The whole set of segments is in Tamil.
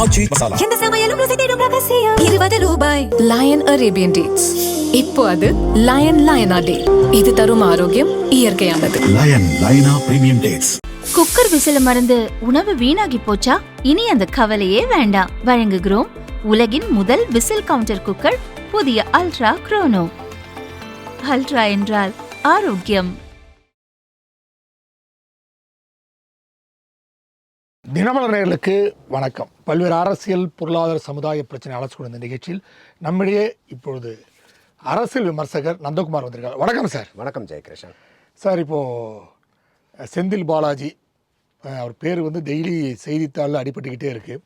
ஆச்சி மசாலா. எந்த சமையலும் ருசி தேடும் ரகசியம். 20 ரூபாய். Lion Arabian dates. இப்போ அது லயனா டே. இது தரும் ஆரோக்கியம் இயற்கையானது. லயனா பிரீமியம் டேட்ஸ். குக்கர் விசில மறந்து உணவு வீணாகி போச்சா? இனி அந்த கவலையே வேண்டாம். வழங்குகிறோம் உலகின் முதல் விசில் கவுண்டர் குக்கர், புதிய அல்ட்ரா குரோனோ. அல்ட்ரா என்றால் ஆரோக்கியம். தினமலர் நேயர்களுக்கு வணக்கம். பல்வேறு அரசியல், பொருளாதார, சமுதாய பிரச்சனை அழைச்சி கொண்ட இந்த நிகழ்ச்சியில் நம்மிடையே இப்பொழுது அரசியல் விமர்சகர் நந்தகுமார் வந்திருக்கார். வணக்கம் சார். வணக்கம் ஜெயகிருஷ்ணன் சார். இப்போது செந்தில் பாலாஜி அவர் பேர் டெய்லி செய்தித்தாளில் அடிபட்டுக்கிட்டே இருக்குது.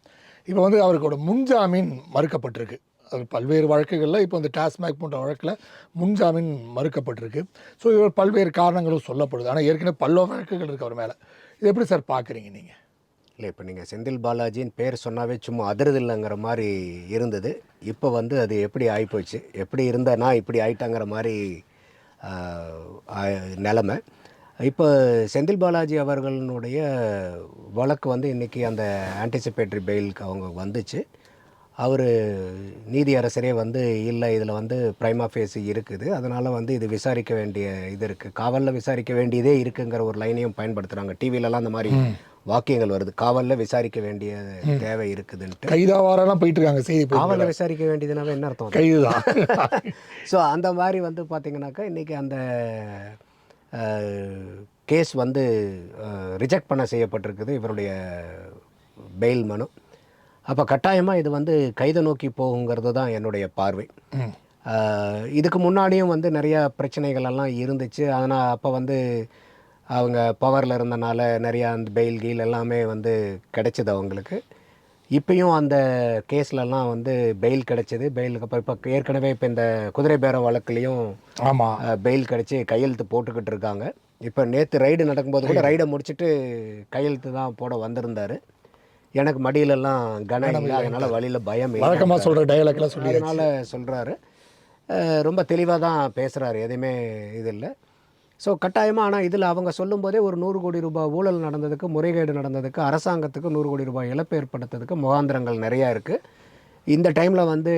இப்போ அவருக்கோட முன்ஜாமீன் மறுக்கப்பட்டிருக்கு. அது பல்வேறு வழக்குகளில் இப்போ இந்த டாஸ்மாக் போன்ற வழக்கில் முன்ஜாமீன் மறுக்கப்பட்டிருக்கு. ஸோ இவர் பல்வேறு காரணங்களும் சொல்லப்படுது. ஆனால் ஏற்கனவே பல்வேறு வழக்குகள் இருக்குது அவர் மேலே. இது எப்படி சார் பார்க்குறீங்க நீங்கள்? இல்லை, இப்போ நீங்கள் செந்தில் பாலாஜின்னு பேர் சொன்னாவே சும்மா அதிரதில்லைங்கிற மாதிரி இருந்தது. இப்போ அது எப்படி ஆகிப்போச்சு, எப்படி இருந்தனா இப்படி ஆயிட்டாங்கிற மாதிரி நிலமை. இப்போ செந்தில் பாலாஜி அவர்களுடைய வழக்கு இன்றைக்கி அந்த ஆன்டிசிபேட்டரி பெயிலுக்கு அவங்க வந்துச்சு. அவர் நீதி அரசரே இல்லை, இதில் ப்ரைமா ஃபேஸ் இருக்குது, அதனால் இது விசாரிக்க வேண்டிய இது இருக்குது, காவலில் விசாரிக்க வேண்டியதே இருக்குங்கிற ஒரு லைனையும் பயன்படுத்துகிறாங்க. டிவிலலாம் அந்த மாதிரி வாக்கியங்கள் வருது. காவலில் விசாரிக்க வேண்டிய தேவை இருக்குதுன்ட்டு கைதாவாரெல்லாம் போயிட்டு இருக்காங்க செய்தி. காவலில் விசாரிக்க வேண்டியதுனாவே என்ன அர்த்தம்? கைதுதான். ஸோ அந்த மாதிரி பார்த்தீங்கன்னாக்கா இன்றைக்கி அந்த கேஸ் ரிஜெக்ட் பண்ண செய்யப்பட்டிருக்குது, இவருடைய பெயில் மனு. அப்போ கட்டாயமாக இது கைதை நோக்கி போகுங்கிறது தான் என்னுடைய பார்வை. இதுக்கு முன்னாடியும் நிறையா பிரச்சனைகள் எல்லாம் இருந்துச்சு. அதனால் அப்போ அவங்க பவரில் இருந்தனால நிறையா அந்த பெயில் கீல் எல்லாமே கிடைச்சிது அவங்களுக்கு. இப்பயும் அந்த கேஸ்லலாம் பெயில் கிடைச்சிது. பெயிலுக்கு அப்புறம் இப்போ ஏற்கனவே இப்போ இந்த குதிரை பேர வழக்குலேயும் பெயில் கிடச்சி கையெழுத்து போட்டுக்கிட்டு இருக்காங்க. இப்போ நேற்று ரைடு நடக்கும்போது கூட ரைடை முடிச்சுட்டு கையெழுத்து தான் போட வந்திருந்தார். எனக்கு மடியிலெல்லாம் கனம் இல்லை, அதனால் வழியில் பயம் வழக்கமாக சொல்கிற டயலாக்லாம் சொல்லி அதனால் சொல்கிறாரு. ரொம்ப தெளிவாக தான் பேசுகிறாரு, எதுவுமே இது இல்லை. ஸோ கட்டாயமாக. ஆனால் இதில் அவங்க சொல்லும்போதே ஒரு 100 கோடி ரூபாய் ஊழல் நடந்ததுக்கு, முறைகேடு நடந்ததுக்கு, அரசாங்கத்துக்கு 100 கோடி ரூபாய் இழப்பு ஏற்படுத்துறதுக்கு முகாந்திரங்கள் நிறையா இருக்குது. இந்த டைமில்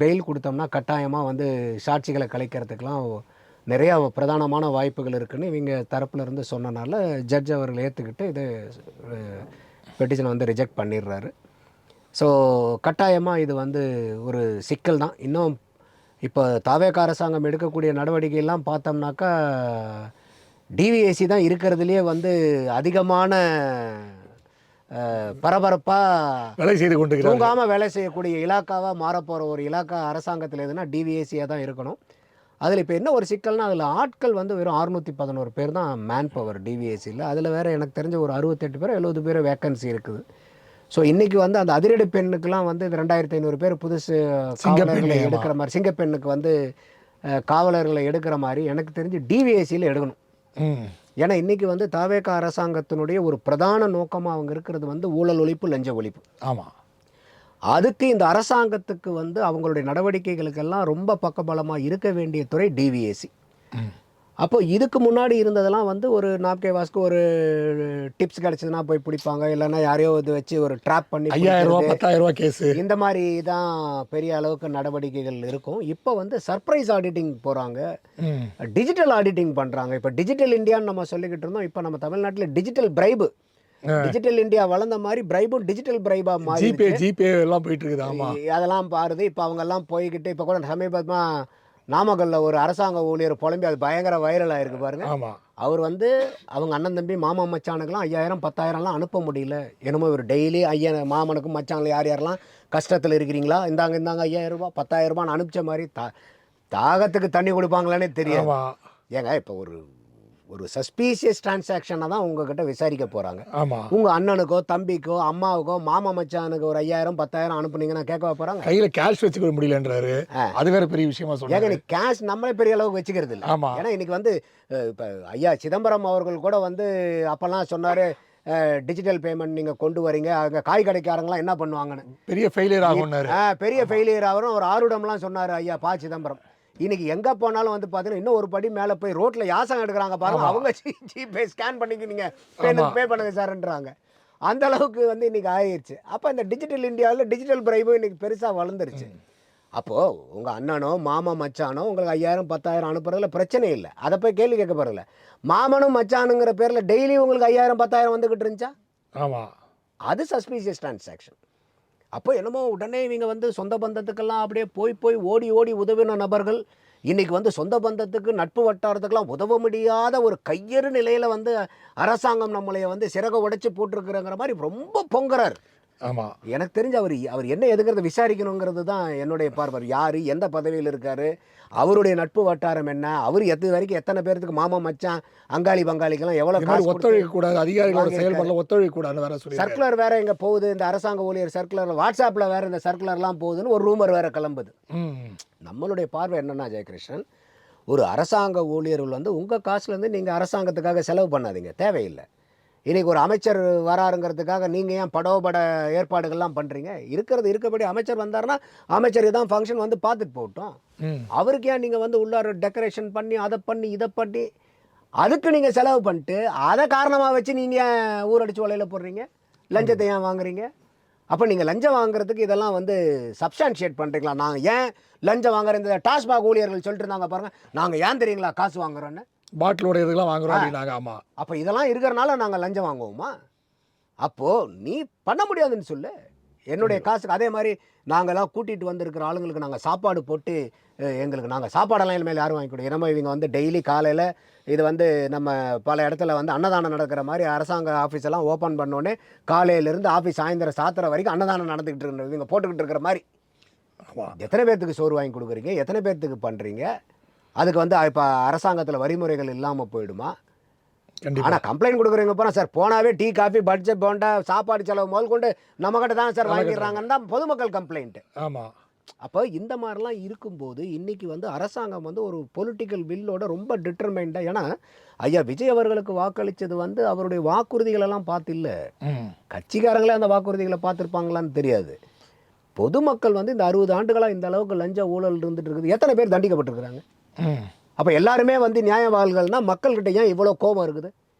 பெயில் கொடுத்தோம்னா கட்டாயமாக சாட்சிகளை கலைக்கிறதுக்கெலாம் நிறையா பிரதானமான வாய்ப்புகள் இருக்குதுன்னு இவங்க தரப்புலேருந்து சொன்னனால ஜட்ஜ் அவர்கள் ஏற்றுக்கிட்டு இது பெட்டிஷனை ரிஜெக்ட் பண்ணிடுறாரு. ஸோ கட்டாயமாக இது ஒரு சிக்கல் தான். இன்னும் இப்போ தாவேகா அரசாங்கம் எடுக்கக்கூடிய நடவடிக்கையெல்லாம் பார்த்தோம்னாக்கா டிவிஎஸ்சி தான் இருக்கிறதுலையே அதிகமான பரபரப்பாக வேலை செய்து கொண்டு தூங்காமல் வேலை செய்யக்கூடிய இலாக்காவாக மாறப்போகிற ஒரு இலாக்கா அரசாங்கத்தில் எதுனா டிவிஎஸ்சியாக தான் இருக்கணும். அதில் இப்போ என்ன ஒரு சிக்கல்னால் அதில் ஆட்கள் வெறும் 611 பேர் தான் மேன் பவர் டிவிஎஸ்சியில். அதில் வேறு எனக்கு தெரிஞ்ச ஒரு 68 பேர் 70 பேர் வேக்கன்சி இருக்குது. ஸோ இன்றைக்கி அந்த அதிரடி பெண்ணுக்கெலாம் இது 2500 பேர் புதுசு காவலர்களை எடுக்கிற மாதிரி, சிங்கப்பெண்ணுக்கு காவலர்களை எடுக்கிற மாதிரி எனக்கு தெரிஞ்சு டிவிஎஸ்சியில் எடுக்கணும். ஏன்னா இன்றைக்கி தாவேகா அரசாங்கத்தினுடைய ஒரு பிரதான நோக்கமாக அவங்க இருக்கிறது ஊழல் ஒழிப்பு, லஞ்ச ஒழிப்பு. ஆமாம். அதுக்கு இந்த அரசாங்கத்துக்கு அவங்களுடைய நடவடிக்கைகளுக்கெல்லாம் ரொம்ப பக்கபலமாக இருக்க வேண்டிய துறை டிவிஎஸ்சி. அப்போ இதுக்கு முன்னாடி இருந்ததெல்லாம் ஒரு நாப்கே வாஸ்க்கு ஒரு டிப்ஸ் கிடச்சதுன்னா போய் பிடிப்பாங்க, இல்லைன்னா யாரையோ இது வச்சு ஒரு ட்ராப் பண்ணி 5000 ரூபா 10000 ரூபா கேஸு, இந்த மாதிரி தான் பெரிய அளவுக்கு நடவடிக்கைகள் இருக்கும். இப்போ சர்ப்ரைஸ் ஆடிட்டிங் போகிறாங்க, டிஜிட்டல் ஆடிட்டிங் பண்ணுறாங்க. இப்போ டிஜிட்டல் இந்தியான்னு நம்ம சொல்லிக்கிட்டு இருந்தோம். இப்போ நம்ம தமிழ்நாட்டில் டிஜிட்டல் பிரைபு, டிஜிட்டல் இந்தியா வளர்ந்த மாதிரி பிரைபும் டிஜிட்டல் பிரைபா மாதிரி ஜிபே எல்லாம் போயிட்டு இருக்குது. அதெல்லாம் பாருது. இப்போ அவங்கெல்லாம் போய்கிட்டு இப்போ கூட சமீபமாக நாமக்கல்ல ஒரு அரசாங்க ஊழியர் புலம்பி அது பயங்கர வைரல் ஆயிருக்கு பாருங்க. அவர் அவங்க அண்ணன் தம்பி மாமா மச்சானுக்கெல்லாம் 5000 10000லாம் அனுப்ப முடியல. என்னமோ ஒரு டெய்லி மாமனுக்கும் மச்சானுக்கு யார் யாரெல்லாம் கஷ்டத்தில் இருக்கிறீங்களா, இந்தாங்க 5000 ரூபா 10000 ரூபான்னு அனுப்பிச்ச மாதிரி தாகத்துக்கு தண்ணி கொடுப்பாங்களானே தெரியும். ஏங்க இப்போ ஒரு சஸ்பீஷியஸ் டிரான்சாக்ஷனை தான் உங்ககிட்ட விசாரிக்க போகிறாங்க. உங்கள் அண்ணனுக்கோ தம்பிக்கோ அம்மாவுக்கோ மாமா மச்சானுக்கு ஒரு 5000 10000 அனுப்புனீங்கன்னா கேட்க போகிறாங்க. கையில் கேஷ் வச்சுக்க முடியலன்றாரு. அது வேற பெரிய விஷயமா சொல்லுங்க. ஏங்க கேஷ் நம்மளே பெரிய அளவுக்கு வச்சுக்கிறது இல்லை. ஏன்னா இன்னைக்கு இப்போ ஐயா சிதம்பரம் அவர்கள் கூட அப்போல்லாம் சொன்னார், டிஜிட்டல் பேமெண்ட் நீங்கள் கொண்டு வரீங்க, அங்கே காய் கடைக்காரங்களாம் என்ன பண்ணுவாங்கன்னு பெரிய ஃபெயிலியர் ஆகும். பெரிய ஃபெயிலியர் ஆகும் ஒரு ஆருடம்லாம் சொன்னார் ஐயா பா சிதம்பரம். இன்னைக்கு எங்கே போனாலும் பார்த்தீங்கன்னா இன்னும் ஒரு படி மேலே போய் ரோட்டில் யாசகம் எடுக்கிறாங்க பாருங்க. அவங்க ஜிபே ஸ்கேன் பண்ணிக்கினீங்க, பே பண்ணுங்க சார்ன்றாங்க. அந்த அளவுக்கு வந்து இன்றைக்கி ஆயிடுச்சு. அப்போ இந்த டிஜிட்டல் இந்தியாவில் டிஜிட்டல் பிரைபும் இன்றைக்கி பெருசாக வளர்ந்துருச்சு. அப்போது உங்கள் அண்ணனோ மாமா மச்சானோ உங்களுக்கு 5000 10,000 அனுப்புறதுல பிரச்சனை இல்லை, அதை போய் கேள்வி கேட்க போகிறதில்ல. மாமனும் மச்சானுங்கிற பேரில் டெய்லி உங்களுக்கு 5000 10,000 வந்துக்கிட்டு இருந்துச்சா? ஆமாம், அது சஸ்பீஷியஸ் டிரான்சாக்ஷன். அப்போ என்னமோ உடனே இவங்க வந்து சொந்த பந்தத்துக்கெல்லாம் அப்படியே போய் ஓடி ஓடி உதவின நபர்கள் இன்றைக்கி வந்து சொந்த பந்தத்துக்கு நட்பு வட்டாரத்துக்கெல்லாம் உதவ முடியாத ஒரு கையறு நிலையில் வந்து அரசாங்கம் நம்மளைய வந்து சிறக உடைச்சி போட்டிருக்குறங்கிற மாதிரி ரொம்ப பொங்குறார். ஆமாம், எனக்கு தெரிஞ்ச அவர் என்ன எதுங்கிறத விசாரிக்கணுங்கிறது தான் என்னுடைய பார்வை. யார் எந்த பதவியில் இருக்கார், அவருடைய நட்பு வட்டாரம் என்ன, அவர் வரைக்கும் எத்தனை பேருக்கு மாமா மச்சான் அங்காளி பங்காளிக்கெல்லாம் எவ்வளோ காசு ஒத்துழைக்க கூடாது, அதிகாரிகளோட செயல்பாட்டில் ஒத்துழைக்க கூடாதுன்னு வேற சொல்லி சர்க்குலர் வேற எங்கே போகுது, இந்த அரசாங்க ஊழியர் சர்க்குலர் வாட்ஸ்அப்பில் வேற இந்த சர்க்குலர்லாம் போகுதுன்னு ஒரு ரூமர் வேற கிளம்புது. நம்மளுடைய பார்வை என்னன்னா ஜெயகிருஷ்ணன், ஒரு அரசாங்க ஊழியர்கள் வந்து உங்கள் காசுலேருந்து நீங்கள் அரசாங்கத்துக்காக செலவு பண்ணாதீங்க, தேவையில்லை. இன்றைக்கி ஒரு அமைச்சர் வராருங்கிறதுக்காக நீங்கள் ஏன் பட ஏற்பாடுகள்லாம் பண்ணுறீங்க? இருக்கபடி அமைச்சர் வந்தார்னா அமைச்சர் இதான் ஃபங்க்ஷன் வந்து பார்த்துட்டு போகட்டும். அவருக்கு ஏன் நீங்கள் வந்து உள்ளார டெக்கரேஷன் பண்ணி அதை பண்ணி இதை பண்ணி அதுக்கு நீங்கள் செலவு பண்ணிட்டு அதை காரணமாக வச்சு நீங்கள் ஊரடிச்சு வலையில் போடுறீங்க? லஞ்சத்தை ஏன் வாங்குறீங்க? அப்போ நீங்கள் லஞ்சம் வாங்குறதுக்கு இதெல்லாம் வந்து சப்ஸ்டான்ஷியேட் பண்ணுறீங்களா? நாங்கள் ஏன் லஞ்சம் வாங்குற இந்த டாஸ்மாக் ஊழியர்கள் சொல்லிட்டு இருந்தாங்க பாருங்கள், நாங்கள் ஏன் தெரியுங்களா காசு வாங்குறோன்னு, பாட்டிலோட இதெல்லாம் வாங்குறோம் அப்படின்னாங்க. ஆமாம், அப்போ இதெல்லாம் இருக்கிறனால நாங்கள் லஞ்சம் வாங்குவோமா? அப்போது நீ பண்ண முடியாதுன்னு சொல்லு. என்னுடைய காசுக்கு அதே மாதிரி நாங்கள்லாம் கூட்டிகிட்டு வந்திருக்கிற ஆளுங்களுக்கு நாங்கள் சாப்பாடு போட்டு எங்களுக்கு நாங்கள் சாப்பாடெல்லாம் இனிமேல் யாரும் வாங்கி கொடுங்க. நம்ம இவங்க வந்து டெய்லி காலையில் இது வந்து நம்ம பல இடத்துல வந்து அன்னதானம் நடக்கிற மாதிரி அரசாங்க ஆஃபீஸ் எல்லாம் ஓப்பன் பண்ணோன்னே காலையிலேருந்து ஆஃபீஸ் சாயந்தரம் சாத்திர வரைக்கும் அன்னதானம் நடந்துக்கிட்டு இருக்கிறது இவங்க போட்டுக்கிட்டு இருக்கிற மாதிரி. எத்தனை பேர்த்துக்கு சோறு வாங்கி கொடுக்குறீங்க? எத்தனை பேர்த்துக்கு பண்ணுறீங்க? அதுக்கு வந்து இப்போ அரசாங்கத்தில் வரிமுறைகள் இல்லாமல் போயிடுமா? ஆனால் கம்ப்ளைண்ட் கொடுக்குறீங்க போனால் சார் போனாவே டீ காஃபி பட்ஜெட் போண்டா சாப்பாடு செலவு முதல் கொண்டு நம்மக்கிட்ட தான் சார் வாங்கிடுறாங்கன்னு தான் பொதுமக்கள் கம்ப்ளைண்ட்டு. ஆமாம், அப்போ இந்த மாதிரிலாம் இருக்கும்போது இன்றைக்கி வந்து அரசாங்கம் வந்து ஒரு பொலிட்டிக்கல் வில்லோட ரொம்ப டிட்டர்மைண்டாக, ஏன்னா ஐயா விஜய் அவர்களுக்கு வாக்களித்தது வந்து அவருடைய வாக்குறுதிகளெல்லாம் பார்த்து இல்லை, கட்சிக்காரங்களே அந்த வாக்குறுதிகளை பார்த்துருப்பாங்களான்னு தெரியாது. பொதுமக்கள் வந்து இந்த 60 ஆண்டுகளாக இந்த அளவுக்கு லஞ்ச ஊழல் இருந்துட்டு இருக்குது. எத்தனை பேர் தண்டிக்கப்பட்டிருக்கிறாங்க? அப்போ எல்லாருமே வந்து நியாயவாதிகள்னா மக்கள்கிட்ட ஏன் இவ்வளோ கோபம் இருக்குது?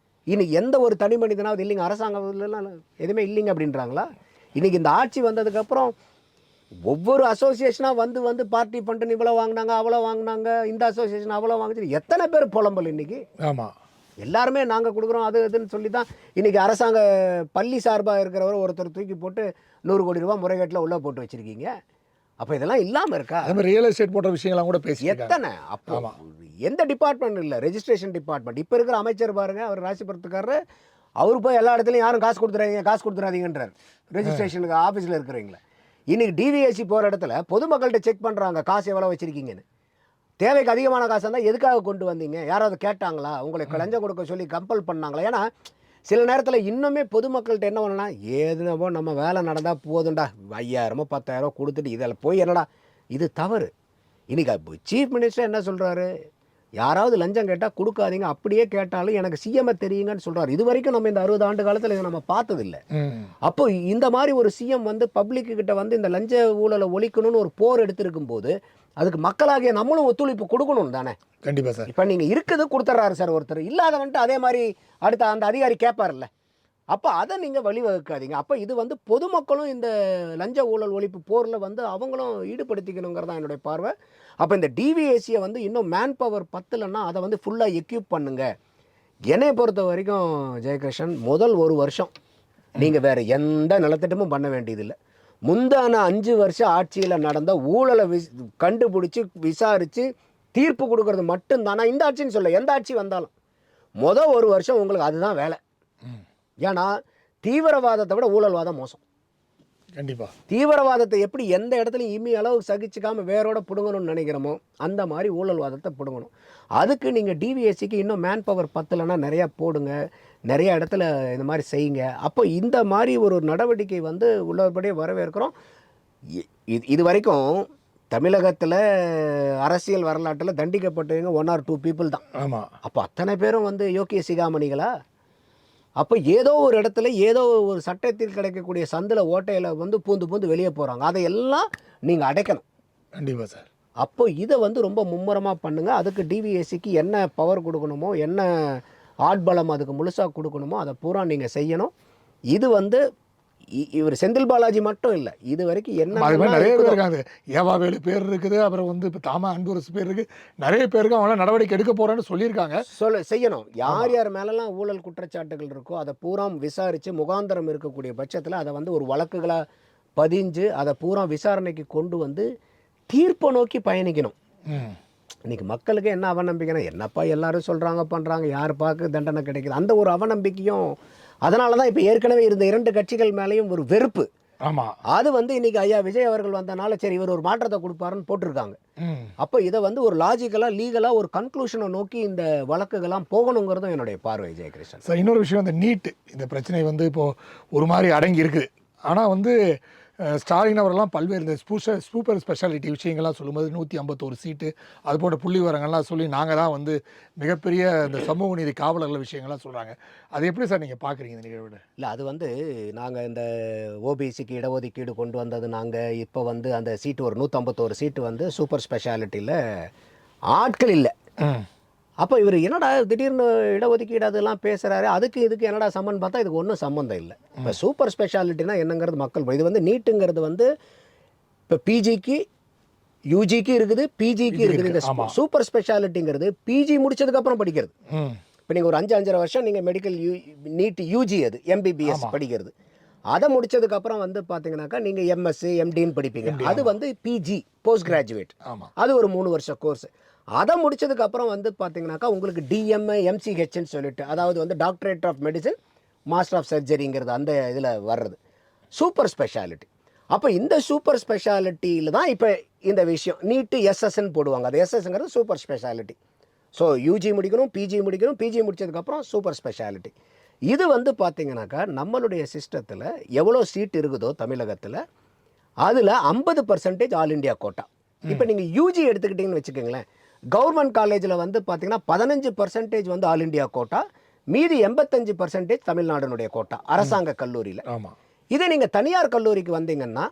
இன்னைக்கு எந்த ஒரு தனி மனிதனாவது இல்லைங்க, அரசாங்கம்லாம் எதுவுமே இல்லைங்க அப்படின்றாங்களா? இன்றைக்கி இந்த ஆட்சி வந்ததுக்கப்புறம் ஒவ்வொரு அசோசியேஷனாக வந்து பார்ட்டி பண்ணிட்டு இவ்வளோ வாங்கினாங்க அவ்வளோ வாங்கினாங்க, இந்த அசோசியேஷன் அவ்வளோ வாங்கிச்சு, எத்தனை பேர் புலம்பல் இன்றைக்கி? ஆமாம், எல்லாருமே நாங்கள் கொடுக்குறோம் அது இதுன்னு சொல்லி தான் இன்றைக்கி அரசாங்க பள்ளி சார்பாக இருக்கிறவர் ஒருத்தர் தூக்கி போட்டு 100 கோடி ரூபா முறைகேட்டில் உள்ளே போட்டு வச்சுருக்கீங்க. அப்போ இதெல்லாம் இல்லாமல் இருக்கா? அது மாதிரி ரியல் எஸ்டேட் போட்ட விஷயங்கள்லாம் கூட பேசி எத்தனை? அப்போ எந்த டிபார்ட்மெண்ட் இல்லை, ரெஜிஸ்ட்ரேஷன் டிபார்ட்மெண்ட். இப்போ இருக்கிற அமைச்சர் பாருங்கள், அவர் ராசிபுரத்துக்காரர், அவர் போய் எல்லா இடத்துலையும் யாரும் காசு கொடுத்துறாதீங்கன்றார் ரெஜிஸ்ட்ரேஷனுக்கு ஆஃபீஸில் இருக்கிறீங்களே. இன்றைக்கி டிவிஎஸ்சி போகிற இடத்துல பொதுமக்கள்கிட்ட செக் பண்ணுறாங்க காசு எவ்வளோ வச்சுருக்கீங்கன்னு. தேவைக்கு அதிகமான காசு இருந்தால் எதுக்காக கொண்டு வந்தீங்க, யாராவது கேட்டாங்களா, உங்களுக்கு லஞ்சம் கொடுக்க சொல்லி கம்பல் பண்ணாங்களா? ஏன்னா சில நேரத்தில் இன்னுமே பொதுமக்கள்கிட்ட என்ன பண்ணனா, ஏதுனவோ நம்ம வேலை நடந்தால் போதுண்டா 5000 10,000 கொடுத்துட்டு இதில் போய் என்னடா, இது தவறு. இன்றைக்கி சீஃப் மினிஸ்டர் என்ன சொல்கிறாரு, யாராவது லஞ்சம் கேட்டால் கொடுக்காதீங்க, அப்படியே கேட்டாலும் எனக்கு சிஎம்ஐ தெரியுங்கன்னு சொல்கிறார். இது வரைக்கும் நம்ம இந்த 60 ஆண்டு காலத்தில் இதை நம்ம பார்த்ததில்லை. அப்போ இந்த மாதிரி ஒரு சிஎம் வந்து பப்ளிக்கிட்ட வந்து இந்த லஞ்ச ஊழலை ஒழிக்கணும்னு ஒரு போர் எடுத்திருக்கும் போது அதுக்கு மக்களாகிய நம்மளும் ஒத்துழைப்பு கொடுக்கணும் தானே? கண்டிப்பாக சார். இப்போ நீங்கள் இருக்குது கொடுத்துட்றாரு சார் ஒருத்தர், இல்லாதவன்ட்டு அதே மாதிரி அடுத்த அந்த அதிகாரி கேட்பார்ல, அப்போ அதை நீங்கள் வழிவகுக்காதீங்க. அப்போ இது வந்து பொதுமக்களும் இந்த லஞ்ச ஊழல் ஒழிப்பு போரில் வந்து அவங்களும் ஈடுபடுத்திக்கணுங்கிறது தான் என்னுடைய பார்வை. அப்போ இந்த டிவிஎஸ்சியை வந்து இன்னும் மேன் பவர் பத்தலைன்னா அதை வந்து ஃபுல்லாக எக்யூப் பண்ணுங்க. என்னை பொறுத்த வரைக்கும் ஜெயகிருஷ்ணன், முதல் 1 வருஷம் நீங்கள் வேறு எந்த நலத்திட்டமும் பண்ண வேண்டியதில்லை. முந்தான 5 வருஷம் ஆட்சியில் நடந்த ஊழலை கண்டுபிடிச்சி விசாரித்து தீர்ப்பு கொடுக்கறது மட்டும்தானா இந்த ஆட்சின்னு சொல்ல, எந்த ஆட்சி வந்தாலும் முதல் 1 வருஷம் உங்களுக்கு அதுதான் வேலை. ஏன்னா தீவிரவாதத்தை விட ஊழல்வாதம் மோசம். கண்டிப்பாக தீவிரவாதத்தை எப்படி எந்த இடத்துலையும் இம்மி அளவு சகிச்சுக்காமல் வேரோட பிடுங்கணும்னு நினைக்கிறோமோ அந்த மாதிரி ஊழல்வாதத்தை பிடுங்கணும். அதுக்கு நீங்கள் டிவிஎஸ்சிக்கு இன்னும் மேன் பவர் பத்தலைன்னா நிறையா போடுங்க, நிறைய இடத்துல இந்த மாதிரி செய்யுங்க. அப்போ இந்த மாதிரி ஒரு நடவடிக்கை வந்து உள்ளபடியே வரவேற்கிறோம். இது வரைக்கும் தமிழகத்தில் அரசியல் வரலாற்றில் தண்டிக்கப்பட்டவங்க 1 or 2 people தான். ஆமாம். அப்போ அத்தனை பேரும் வந்து யோக்கிய சிகாமணிகளா? அப்போ ஏதோ ஒரு இடத்துல ஏதோ ஒரு சட்டத்தில் கிடைக்கக்கூடிய சந்தில் ஓட்டையில் வந்து பூந்து வெளியே போகிறாங்க, அதையெல்லாம் நீங்கள் அடைக்கணும். கண்டிப்பாக சார். அப்போ இதை வந்து ரொம்ப மும்முரமாக பண்ணுங்கள். அதுக்கு டிவிஎஸ்சிக்கு என்ன பவர் கொடுக்கணுமோ, என்ன ஆட்பலம் அதுக்கு முழுசாக கொடுக்கணுமோ அதை பூரா நீங்கள் செய்யணும். இது வந்து இவர் செந்தில் பாலாஜி மட்டும் இல்லை, இது வரைக்கும் அது மாதிரி நிறைய பேர் என்ன இருக்காங்க. ஏவாவேலு பேர் இருக்குது, அப்புறம் வந்து இப்போ தாமா அன்புரசு பேர் இருக்குது. நிறைய பேருக்கு அவங்கள நடவடிக்கை எடுக்க போகிறேன்னு சொல்லியிருக்காங்க. செய்யணும். யார் யார் மேலெல்லாம் ஊழல் குற்றச்சாட்டுகள் இருக்கோ அதை பூரா விசாரித்து முகாந்திரம் இருக்கக்கூடிய பட்சத்தில் அதை வந்து ஒரு வழக்குகளாக பதிஞ்சு அதை பூரா விசாரணைக்கு கொண்டு வந்து தீர்ப்பை நோக்கி பயணிக்கணும். இன்னைக்கு மக்களுக்கு என்ன அவநம்பிக்கைனா, என்னப்பா எல்லாரும் சொல்கிறாங்க பண்ணுறாங்க, யார் பார்க்க தண்டனை கிடைக்குது, அந்த ஒரு அவநம்பிக்கையும். அதனால தான் இப்போ ஏற்கனவே இருந்த 2 கட்சிகள் மேலேயும் ஒரு வெறுப்பு. ஆமாம், அது வந்து இன்னைக்கு ஐயா விஜய் அவர்கள் வந்தனால சரி இவர் ஒரு மாற்றத்தை கொடுப்பாருன்னு போட்டிருக்காங்க. அப்போ இதை வந்து ஒரு லாஜிக்கலாக லீகலாக ஒரு கன்க்ளூஷனை நோக்கி இந்த வழக்குகள்லாம் போகணுங்கிறதும் என்னுடைய பார்வை ஜெயகிருஷ்ணன். சார் இன்னொரு விஷயம், இந்த நீட் இந்த பிரச்சனை வந்து இப்போது ஒரு மாதிரி அடங்கி இருக்குது. ஆனால் வந்து ஸ்டாலின் அவரெல்லாம் பல்வேறு இந்த சூப்பர் ஸ்பெஷாலிட்டி விஷயங்கள்லாம் சொல்லும்போது 151 சீட்டு அது போன்ற புள்ளி விவரங்கள்லாம் சொல்லி நாங்கள் தான் வந்து மிகப்பெரிய இந்த சமூக நீதி காவலர்கள் விஷயங்கள்லாம் சொல்கிறாங்க. அது எப்படி சார் நீங்கள் பார்க்குறீங்க இந்த நிகழ்வு? இல்லை, அது வந்து நாங்கள் இந்த ஓபிசிக்கு இடஒதுக்கீடு கொண்டு வந்தது நாங்கள். இப்போ வந்து அந்த சீட்டு ஒரு 151 சீட்டு வந்து சூப்பர் ஸ்பெஷாலிட்டியில் ஆட்கள் இல்லை. அப்போ இவர் என்னடா திடீர்னு இடஒதுக்கீடு அதெல்லாம் பேசுகிறாரு, அதுக்கு இதுக்கு என்னடா சம்மந்தம் பார்த்தா இதுக்கு ஒன்றும் சம்மந்தம் இல்லை. இப்போ சூப்பர் ஸ்பெஷாலிட்டினா என்னங்கிறது மக்கள் இது வந்து நீட்டுங்கிறது வந்து இப்போ பிஜிக்கு யூஜிக்கு இருக்குது, பிஜிக்கு இருக்குது. இந்த சூப்பர் ஸ்பெஷாலிட்டிங்கிறது பிஜி முடிச்சதுக்கப்புறம் படிக்கிறது. இப்போ நீங்கள் ஒரு 5-5.5 வருஷம் நீங்கள் மெடிக்கல் நீட் யூஜி அது எம்பிபிஎஸ் படிக்கிறது. அதை முடிச்சதுக்கப்புறம் வந்து பார்த்தீங்கன்னாக்கா நீங்கள் எம்எஸ்சி எம்டின்னு படிப்பீங்க. அது வந்து பிஜி போஸ்ட் கிராஜுவேட். அது ஒரு 3 வருஷ கோர்ஸ். அதை முடிச்சதுக்கப்புறம் வந்து பார்த்தீங்கன்னாக்கா உங்களுக்கு டிஎம்ஏ எம்சிஹெச்ன்னு சொல்லிட்டு, அதாவது வந்து doctorate of medicine master of சர்ஜரிங்கிறது அந்த இதில் வர்றது சூப்பர் ஸ்பெஷாலிட்டி. அப்போ இந்த சூப்பர் ஸ்பெஷாலிட்டியில் தான் இப்போ இந்த விஷயம் நீட்டு எஸ்எஸ்ன்னு போடுவாங்க. அது எஸ்எஸ்ங்கிறது சூப்பர் ஸ்பெஷாலிட்டி. ஸோ யூஜி முடிக்கணும், பிஜி முடிக்கணும், பிஜி முடிச்சதுக்கப்புறம் சூப்பர் ஸ்பெஷாலிட்டி. இது வந்து பார்த்தீங்கன்னாக்கா நம்மளுடைய சிஸ்டத்தில் எவ்வளோ சீட் இருக்குதோ தமிழகத்தில் அதில் 50% ஆல் இண்டியா கோட்டா. இப்போ நீங்கள் யூஜி எடுத்துக்கிட்டிங்கன்னு வச்சுக்கோங்களேன், கவர்மெண்ட் காலேஜில் வந்து பார்த்தீங்கன்னா 15% வந்து ஆல் இண்டியா கோட்டா, மீதி 85% தமிழ்நாடுனுடைய கோட்டா அரசாங்க கல்லூரியில். இதே நீங்கள் தனியார் கல்லூரிக்கு வந்தீங்கன்னா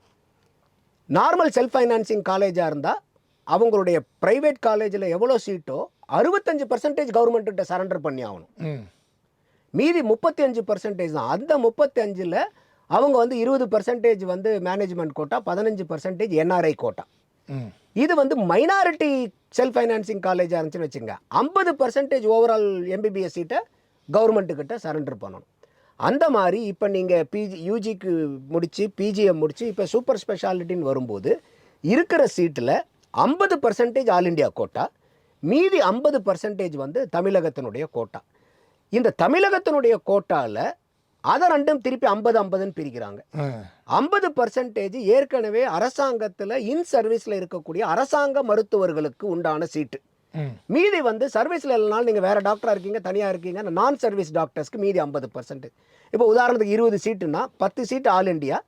நார்மல் செல்ஃப் ஃபைனான்சிங் காலேஜாக இருந்தால் அவங்களுடைய ப்ரைவேட் காலேஜில் எவ்வளோ சீட்டோ 65% கவர்மெண்ட்டுகிட்ட சரண்டர் பண்ணி ஆகணும். மீதி 35% தான். அந்த 35ல் அவங்க வந்து 20% வந்து மேனேஜ்மெண்ட் கோட்டா, 15% என்ஆர்ஐ கோட்டா. இது வந்து மைனாரிட்டி செல்ஃப் ஃபைனான்சிங் காலேஜாக இருந்துச்சுன்னு வச்சுங்க, 50% ஓவரால் எம்பிபிஎஸ் சீட்டை கவர்மெண்ட்டுக்கிட்ட சரண்டர் பண்ணணும். அந்த மாதிரி இப்போ நீங்கள் பிஜி யூஜிக்கு முடித்து பிஜியை முடித்து இப்போ சூப்பர் ஸ்பெஷாலிட்டின்னு வரும்போது இருக்கிற சீட்டில் 50% ஆல் இண்டியா கோட்டா, மீதி 50% வந்து தமிழகத்தினுடைய கோட்டா. இந்த தமிழகத்தினுடைய கோட்டாவில் அதை ரெண்டும் திருப்பி 50-50ன்னு பிரிக்கிறாங்க. 50% ஏற்கனவே அரசாங்கத்தில் இன் சர்வீஸில் இருக்கக்கூடிய அரசாங்க மருத்துவர்களுக்கு உண்டான சீட்டு. மீதி வந்து சர்வீஸில் இல்லைனாலும் நீங்கள் வேறு டாக்டராக இருக்கீங்க, தனியாக இருக்கீங்க, நான் சர்வீஸ் டாக்டர்ஸ்க்கு மீதி 50%. இப்போ உதாரணத்துக்கு 20 சீட்டுன்னா 10 சீட்டு ஆல் இண்டியா,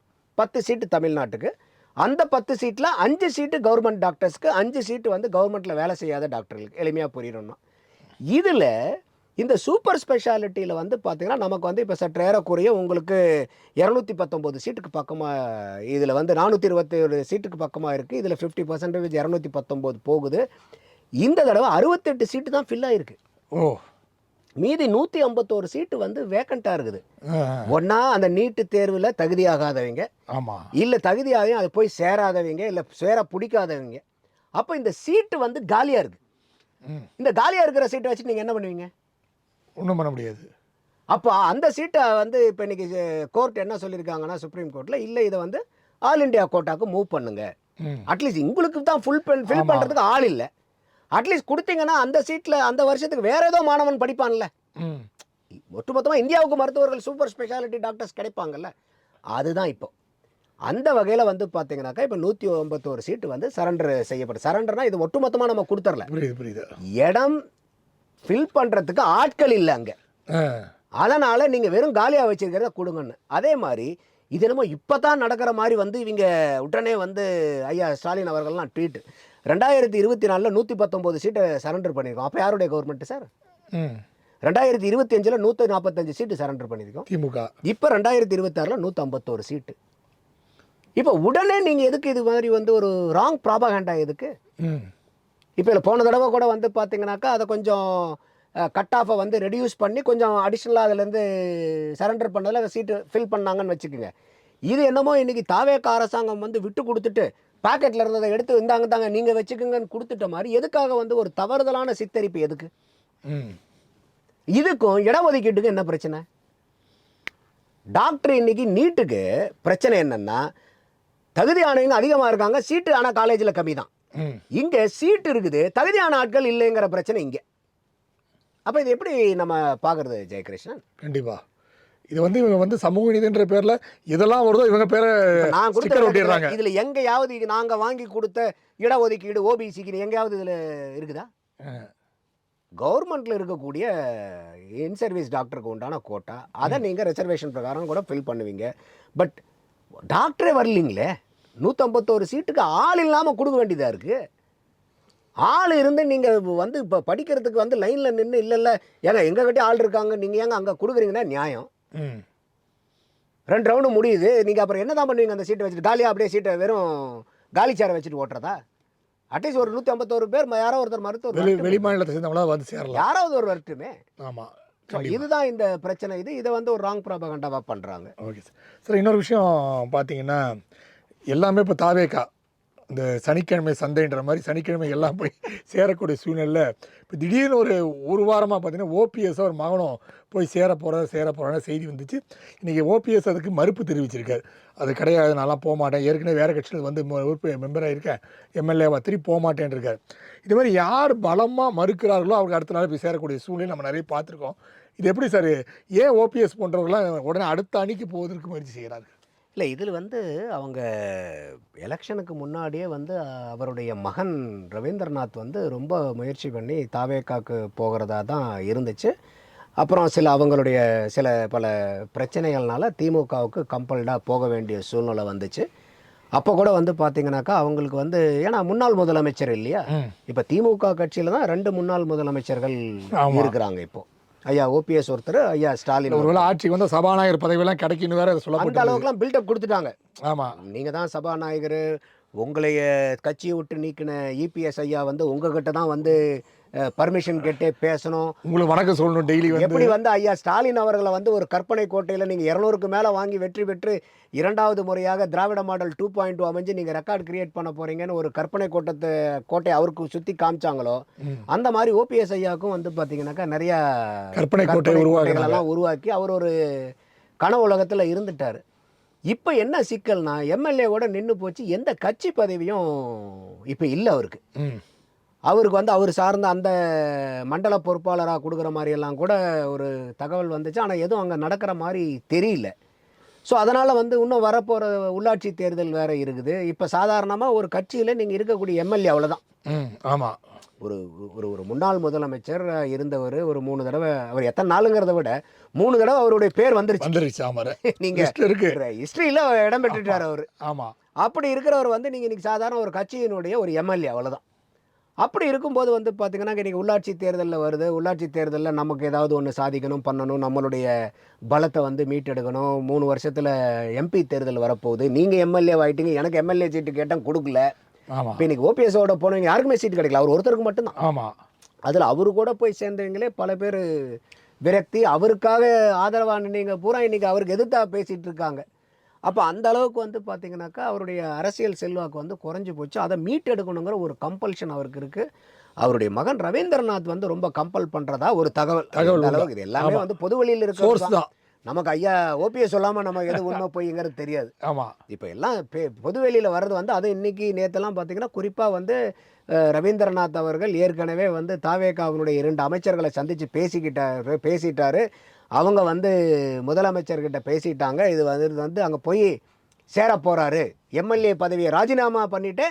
10 சீட்டு தமிழ்நாட்டுக்கு. அந்த 10 சீட்டில் 5 சீட்டு கவர்மெண்ட் டாக்டர்ஸ்க்கு, 5 சீட்டு வந்து கவர்மெண்ட்டில் வேலை செய்யாத டாக்டர்களுக்கு. எளிமையாக புரியணும்னா இதில் இந்த சூப்பர் ஸ்பெஷாலிட்டியில் வந்து பார்த்திங்கன்னா நமக்கு வந்து இப்போ சற்று ஏறக்குறைய உங்களுக்கு 219 சீட்டுக்கு பக்கமாக, இதில் வந்து 421 சீட்டுக்கு பக்கமாக இருக்குது. இதில் 50% 219 போகுது. இந்த தடவை 68 சீட்டு தான் ஃபில் ஆகிருக்கு. மீதி 151 சீட்டு வந்து வேக்கண்ட்டாக இருக்குது. ஒன்றா அந்த நீட்டு தேர்வில் தகுதியாகாதவங்க, இல்லை தகுதியாகவும் அது போய் சேராதவங்க, இல்லை சேர பிடிக்காதவங்க. அப்போ இந்த சீட்டு வந்து காலியாக இருக்குது. இந்த காலியாக இருக்கிற சீட்டை வச்சு நீங்கள் என்ன பண்ணுவீங்க? ஒன்றும் பண்ண முடியாது. அப்போ அந்த சீட்டை வந்து இப்போ இன்றைக்கி கோர்ட் என்ன சொல்லியிருக்காங்கன்னா சுப்ரீம் கோர்ட்டில், இல்லை இதை வந்து ஆல் இண்டியா கோட்டாக்கு மூவ் பண்ணுங்க. அட்லீஸ்ட் உங்களுக்கு தான் ஃபில் பண்ணுறதுக்கு ஆள் இல்லை, அட்லீஸ்ட் கொடுத்தீங்கன்னா அந்த சீட்டில் அந்த வருஷத்துக்கு வேற ஏதோ மாணவன் படிப்பான்ல. ஒட்டுமொத்தமாக இந்தியாவுக்கு மருத்துவர்கள் சூப்பர் ஸ்பெஷாலிட்டி டாக்டர்ஸ் கிடைப்பாங்கல்ல. அதுதான் இப்போ அந்த வகையில் வந்து பார்த்தீங்கன்னாக்கா இப்போ 151 சீட்டு வந்து சரண்டர் செய்யப்படும். சரண்டர்னா இது ஒட்டுமொத்தமாக நம்ம கொடுத்துடல, இடம் ஃபில் பண்ணுறதுக்கு ஆட்கள் இல்லை அங்கே. அதனால் நீங்கள் வெறும் காலியாக வச்சுருக்கிறத கொடுங்கன்னு. அதே மாதிரி இது என்னமோ இப்போ தான் நடக்கிற மாதிரி வந்து இவங்க உடனே வந்து ஐயா ஸ்டாலின் அவர்கள்லாம் ட்வீட் 2024 119 சீட்டை சரண்டர் பண்ணியிருக்கோம். அப்போ யாருடைய கவர்மெண்ட்டு சார்? 2025 145 சீட்டு சரண்டர் பண்ணியிருக்கோம் திமுக. இப்போ 2026 151 சீட்டு. இப்போ உடனே நீங்கள் எதுக்கு இது மாதிரி வந்து ஒரு ராங் ப்ராபகண்டா எதுக்கு? இப்போ இல்லை போன தடவை கூட வந்து பார்த்தீங்கன்னாக்கா அதை கொஞ்சம் கட் ஆஃபை வந்து ரெடியூஸ் பண்ணி கொஞ்சம் அடிஷ்னலாக அதுலேருந்து சரண்டர் பண்ணதில் சீட்டு ஃபில் பண்ணாங்கன்னு வச்சுக்கோங்க. இது என்னமோ இன்றைக்கி தாவேக அரசாங்கம் வந்து விட்டு கொடுத்துட்டு பாக்கெட்டில் இருந்ததை எடுத்து இந்தாங்க தாங்க நீங்கள் வச்சுக்கோங்கன்னு கொடுத்துட்ட மாதிரி எதுக்காக வந்து ஒரு தவறுதலான சித்தரிப்பு எதுக்கு? இதுக்கும் இடஒதுக்கீட்டுக்கும் என்ன பிரச்சனை? டாக்டர் இன்னைக்கு நீட்டுக்கு பிரச்சனை என்னன்னா தகுதியானவங்க அதிகமாக இருக்காங்க, சீட்டு ஆனால் காலேஜில் கம்மி தான். இங்கே சீட்டு இருக்குது, தகுதியான ஆட்கள் இல்லைங்கிற பிரச்சனை இங்கே. அப்போ இது எப்படி நம்ம பார்க்குறது ஜெயகிருஷ்ணன்? கண்டிப்பாக இது வந்து இவங்க வந்து சமூக நீதின்ற பேரில் இதெல்லாம் வருதோ இவங்க பேரை நான் ஸ்டிக்கர் ஒட்டிடுறாங்க. இதில் எங்கேயாவது நாங்கள் வாங்கி கொடுத்த இடஒதுக்கீடு ஓபிசிக்கு எங்கேயாவது இதில் இருக்குதா? கவர்மெண்ட்டில் இருக்கக்கூடிய இன் சர்வீஸ் டாக்டருக்கு உண்டான கோட்டா அதை நீங்கள் ரிசர்வேஷன் பிரகாரம் கூட ஃபில் பண்ணுவீங்க. பட் டாக்டரே வரலீங்களே, 151 சீட்டுக்கு ஆள் இல்லாமல் கொடுக்க வேண்டியதாக இருக்குது. ஆள் இருந்து நீங்கள் வந்து இப்போ படிக்கிறதுக்கு வந்து லைனில் நின்று இல்லை ஏங்க எங்ககிட்டே ஆள் இருக்காங்க நீங்கள் ஏங்க அங்கே கொடுக்குறீங்கன்னா நியாயம். 2 ரவுண்டு முடியுது, நீங்கள் அப்புறம் என்ன தான் பண்ணுவீங்க? அந்த சீட்டை வச்சுட்டு காலியாக அப்படியே சீட்டை வெறும் காலி சேரை வச்சுட்டு ஓட்டுறதா? அட்லீஸ்ட் ஒரு 151 பேர் யாரோ ஒருத்தர் மருத்துவர் வெளி மாநிலத்தை சேர்ந்தவங்களா வந்து சேரலாம், யாராவது ஒரு வரட்டுமே. ஆமாம், இதுதான் இந்த பிரச்சனை. இதை வந்து ஒரு ராங் ப்ராபகண்டாவாக பண்ணுறாங்க. Okay sir. சார் இன்னொரு விஷயம் பார்த்தீங்கன்னா எல்லாமே இப்போ தாவேகா இந்த சனிக்கிழமை சந்தைன்ற மாதிரி சனிக்கிழமை எல்லாம் போய் சேரக்கூடிய சூழ்நிலை. இப்போ திடீர்னு ஒரு வாரமாக பார்த்தீங்கன்னா ஓபிஎஸ் ஒரு மகனும் போய் சேர போகிறான்னு செய்தி வந்துச்சு. இன்றைக்கி ஓபிஎஸ் அதுக்கு மறுப்பு தெரிவிச்சிருக்காரு. அது கிடையாது, நான்லாம் போக மாட்டேன், ஏற்கனவே வேறு கட்சியில் வந்து மெம்பராக இருக்கேன், எம்எல்ஏவாக திருப்பி போக மாட்டேன்னு இருக்கார். இது மாதிரி யார் பலமாக மறுக்கிறார்களோ அவங்க அடுத்த நாள் போய் சேரக்கூடிய சூழ்நிலை நம்ம நிறைய பார்த்துருக்கோம். இது எப்படி சார், ஏன் ஓபிஎஸ் போன்றவர்களாம் உடனே அடுத்த அணிக்கு போவதற்கு முயற்சி செய்கிறார்கள்? இல்லை, இதில் வந்து அவங்க எலெக்ஷனுக்கு முன்னாடியே வந்து அவருடைய மகன் ரவீந்திரநாத் வந்து ரொம்ப முயற்சி பண்ணி தாவேகாக்கு போகிறதா தான் இருந்துச்சு. அப்புறம் அவங்களுடைய பல பிரச்சனைகள்னால திமுகவுக்கு கம்பல்டாக போக வேண்டிய சூழ்நிலை வந்துச்சு. அப்போ கூட வந்து பார்த்தீங்கன்னாக்கா அவங்களுக்கு வந்து ஏன்னா முன்னாள் முதலமைச்சர் இல்லையா, இப்போ திமுக கட்சியில் தான் 2 முன்னாள் முதலமைச்சர்கள் இருக்கிறாங்க. இப்போ ஐயா ஓபிஎஸ் ஒருத்தர், ஐயா ஸ்டாலின். ஒருவேளை ஆட்சிக்கு வந்து சபாநாயகர் பதவியெல்லாம் கிடைக்குன்னு வேற சொல்லப்பட்ட அந்த அளவுக்குலாம் பில்டப் கொடுத்துட்டாங்க. ஆமாம், நீங்கள் தான் சபாநாயகர், உங்களைய கட்சியை விட்டு நீக்கின இபிஎஸ் ஐயா வந்து உங்ககிட்ட தான் வந்து பர்மிஷன் கேட்டே பேசணும், உங்களுக்கு வணக்கம் சொல்லணும் டெய்லி. எப்படி வந்து ஐயா ஸ்டாலின் அவர்களை வந்து ஒரு கற்பனை கோட்டையில் நீங்கள் 200க்கு மேலே வாங்கி வெற்றி பெற்று 2வது முறையாக திராவிட மாடல் 2.2 அமைஞ்சு நீங்கள் ரெக்கார்ட் கிரியேட் பண்ண போகிறீங்கன்னு ஒரு கற்பனை கோட்டை அவருக்கு சுற்றி காமிச்சாங்களோ, அந்த மாதிரி ஓபிஎஸ் ஐயாவுக்கும் வந்து பார்த்தீங்கன்னாக்கா நிறையா கற்பனை கோட்டைகளெல்லாம் உருவாக்கி அவர் ஒரு கனவு உலகத்தில் இருந்துட்டார். இப்போ என்ன சிக்கல்னா எம்எல்ஏவோட நின்று போச்சு, எந்த கட்சி பதவியும் இப்போ இல்லை அவருக்கு. அவருக்கு வந்து அவர் சார்ந்த அந்த மண்டல பொறுப்பாளராக கொடுக்குற மாதிரியெல்லாம் கூட ஒரு தகவல் வந்துச்சு. ஆனால் எதுவும் அங்கே நடக்கிற மாதிரி தெரியல. ஸோ அதனால் வந்து இன்னும் வரப்போகிற உள்ளாட்சி தேர்தல் வேறு இருக்குது. இப்போ சாதாரணமாக ஒரு கட்சியில் நீங்கள் இருக்கக்கூடிய எம்எல்ஏ அவ்வளோதான். ஆமாம், ஒரு ஒரு முன்னாள் முதலமைச்சர் இருந்தவர் ஒரு 3 தடவை, அவர் எத்தனை நாளுங்கிறத விட 3 தடவை அவருடைய பேர் வந்துருச்சு. ஆமாம், நீங்கள் ஹிஸ்ட்ரியில் இடம் பெற்றுட்டார் அவர். ஆமாம், அப்படி இருக்கிறவர் வந்து நீங்கள் இன்றைக்கி சாதாரண ஒரு கட்சியினுடைய ஒரு எம்எல்ஏ அவ்வளோதான். அப்படி இருக்கும்போது வந்து பார்த்திங்கன்னா இன்றைக்கி உள்ளாட்சி தேர்தலில் வருது. உள்ளாட்சி தேர்தலில் நமக்கு ஏதாவது ஒன்று சாதிக்கணும், பண்ணணும், நம்மளுடைய பலத்தை வந்து மீட்டெடுக்கணும். 3 வருஷத்தில் எம்பி தேர்தல் வரப்போகுது, நீங்கள் எம்எல்ஏ ஆகிட்டீங்க, எனக்கு எம்எல்ஏ சீட்டு கேட்டால் கொடுக்கல. இப்போ இன்றைக்கி ஓபிஎஸோட போனவங்க யாருக்குமே சீட்டு கிடைக்கல, அவர் ஒருத்தருக்கு மட்டும்தான். ஆமாம், அதில் அவரு கூட போய் சேர்ந்தவங்களே பல பேர் விரக்தி, அவருக்காக ஆதரவாக நின்னீங்க பூரா இன்றைக்கி அவருக்கு எதிர்த்தா பேசிகிட்டு இருக்காங்க. அப்போ அந்த அளவுக்கு வந்து பார்த்தீங்கன்னாக்கா அவருடைய அரசியல் செல்வாக்கு வந்து குறைஞ்சி போச்சு. அதை மீட்டெடுக்கணுங்கிற ஒரு கம்பல்ஷன் அவருக்கு இருக்குது. அவருடைய மகன் ரவீந்திரநாத் வந்து ரொம்ப கம்பல் பண்ணுறதா ஒரு தகவல் அளவுக்கு. இது எல்லாமே வந்து பொது வழியில் இருக்கிறது. நமக்கு ஐயா ஓபிஎஸ் சொல்லாமல் நமக்கு எது உண்மை போய்ங்கிறது தெரியாது. ஆமாம், இப்போ எல்லாம் பொது வெளியில் வர்றது வந்து அது இன்றைக்கி நேற்றெல்லாம் பார்த்தீங்கன்னா குறிப்பாக வந்து ரவீந்திரநாத் அவர்கள் ஏற்கனவே வந்து தாவேகாவினுடைய 2 அமைச்சர்களை சந்தித்து பேசிட்டாரு. அவங்க வந்து முதலமைச்சர்கிட்ட பேசிட்டாங்க. இது வந்து அங்கே போய் சேர போகிறாரு, எம்எல்ஏ பதவியை ராஜினாமா பண்ணிவிட்டு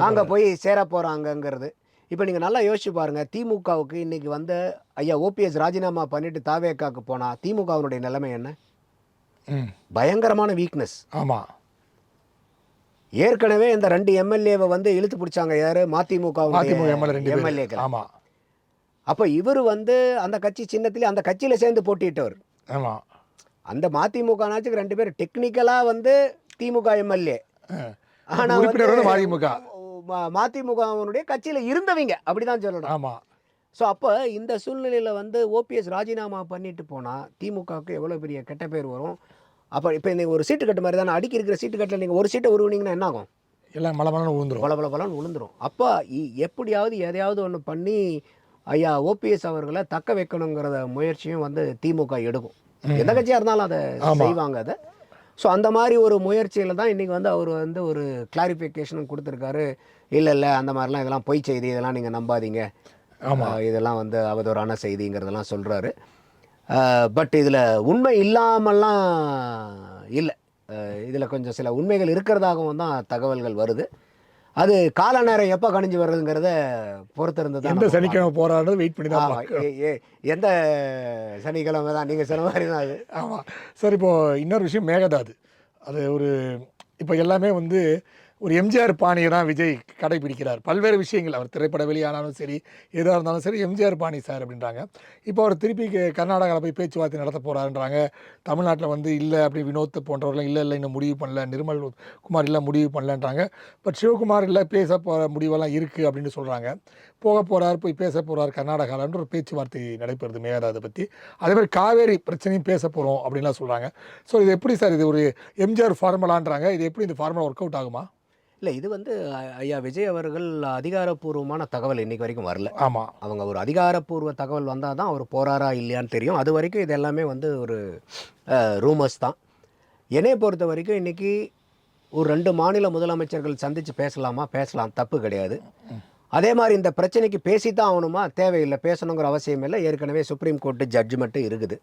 அங்கே போய் சேர போகிறாங்கங்கிறது. இப்போ நீங்கள் நல்லா யோசிச்சு பாருங்கள், திமுகவுக்கு இன்றைக்கி வந்து ஐயா ஓபிஎஸ் ராஜினாமா பண்ணிவிட்டு தாவேகாவுக்கு போனால் திமுகவினுடைய நிலைமை என்ன? பயங்கரமான வீக்னஸ். ஆமாம், ஏற்கனவே இந்த 2 எம்எல்ஏவை வந்து இழுத்து பிடிச்சாங்க. யார்? மதிமுக எம்எல்ஏக்கள். ஆமாம், அப்போ இவர் வந்து அந்த கட்சி சின்னத்திலே அந்த கட்சியில் சேர்ந்து போட்டிட்டவர். ஆமாம், அந்த மதிமுக நாச்சுக்கு 2 பேர் டெக்னிக்கலாக வந்து திமுக எம்எல்ஏ, ஆனால் மதிமுகவனுடைய கட்சியில் இருந்தவங்க, அப்படிதான் சொல்லணும். ஆமாம், ஸோ அப்போ இந்த சூழ்நிலையில் வந்து ஓபிஎஸ் ராஜினாமா பண்ணிட்டு போனால் திமுகவுக்கு எவ்வளோ பெரிய கெட்ட பேர் வரும். அப்போ இப்போ நீங்கள் ஒரு சீட்டு கட்டு மாதிரி தானே அடிக்கி இருக்கிற சீட்டு கட்டில் நீங்கள் ஒரு சீட்டை உருவினீங்கன்னா என்ன ஆகும்? எல்லாம் மலமலன்னு விழுந்துரும். பலன்னு விழுந்துரும். அப்போ எப்படியாவது எதையாவது ஒன்று பண்ணி ஐயா ஓபிஎஸ் அவர்களை தக்க வைக்கணுங்கிறத முயற்சியும் வந்து திமுக எடுக்கும். எந்த கட்சியாக இருந்தாலும் அதை செய்வாங்க அதை. ஸோ அந்த மாதிரி ஒரு முயற்சியில் தான் இன்றைக்கி வந்து அவர் வந்து ஒரு கிளாரிஃபிகேஷனும் கொடுத்துருக்காரு. இல்லை அந்த மாதிரிலாம் இதெல்லாம் பொய் செய்தி, இதெல்லாம் நீங்கள் நம்பாதீங்க, இதெல்லாம் வந்து அவதூறான செய்திங்கிறதெல்லாம் சொல்கிறாரு. பட் இதில் உண்மை இல்லாமல்லாம் இல்லை, இதில் கொஞ்சம் சில உண்மைகள் இருக்கிறதாகவும் தான் தகவல்கள் வருது. அது கால நேரம் எப்போ கணிஞ்சு வர்றதுங்கிறத பொறுத்திருந்து தான். எந்த சனிக்கிழமை போராடுறது வெயிட் பண்ணி தான் எந்த சனிக்கிழமை தான் நீங்கள் சொன்ன மாதிரி தான் அது. ஆமாம் சார். இப்போது இன்னொரு விஷயம் மேகதாது, அது ஒரு இப்போ எல்லாமே வந்து ஒரு எம்ஜிஆர் பாணியை தான் விஜய் கடைபிடிக்கிறார். பல்வேறு விஷயங்கள், அவர் திரைப்பட வெளியானாலும் சரி எதாக இருந்தாலும் சரி எம்ஜிஆர் பாணி சார் அப்படின்றாங்க. இப்போ அவர் திருப்பி கர்நாடகாவில் போய் பேச்சுவார்த்தை நடத்த போகிறாருன்றாங்க. தமிழ்நாட்டில் வந்து இல்லை அப்படி வினோத் போன்றவர்கள் இல்லை இன்னும் முடிவு பண்ணல, நிர்மல் குமார் இல்லை முடிவு பண்ணலன்றாங்க. பட் சிவகுமார் இல்லை பேச போகிற முடிவெல்லாம் இருக்குது அப்படின்னு சொல்கிறாங்க. போக போகிறார், போய் பேச போகிறார் கர்நாடகாவில்ன்ற ஒரு பேச்சுவார்த்தை நடைபெறுது மேகதாதை பற்றி. அதே மாதிரி காவேரி பிரச்சனையும் பேச போகிறோம் அப்படின்லாம் சொல்கிறாங்க. ஸோ இது எப்படி சார், இது ஒரு எம்ஜிஆர் ஃபார்முலான்றாங்க, இது எப்படி இந்த ஃபார்முலா ஒர்க் அவுட் ஆகுமா? இல்லை, இது வந்து ஐயா விஜய் அவர்கள் அதிகாரப்பூர்வமான தகவல் இன்றைக்கி வரைக்கும் வரல. ஆமாம், அவங்க ஒரு அதிகாரப்பூர்வ தகவல் வந்தால் தான் அவர் போகிறாரா இல்லையான்னு தெரியும். அது வரைக்கும் இது எல்லாமே வந்து ஒரு ரூமர்ஸ் தான். என்னை பொறுத்த வரைக்கும் இன்றைக்கி ஒரு 2 மாநில முதலமைச்சர்கள் சந்தித்து பேசலாம், தப்பு கிடையாது. அதே மாதிரி இந்த பிரச்சனைக்கு பேசித்தான் ஆகணுமா? தேவையில்லை, பேசணுங்கிற அவசியம் இல்லை. ஏற்கனவே சுப்ரீம் கோர்ட்டு ஜட்ஜ்மெண்ட்டு இருக்குது.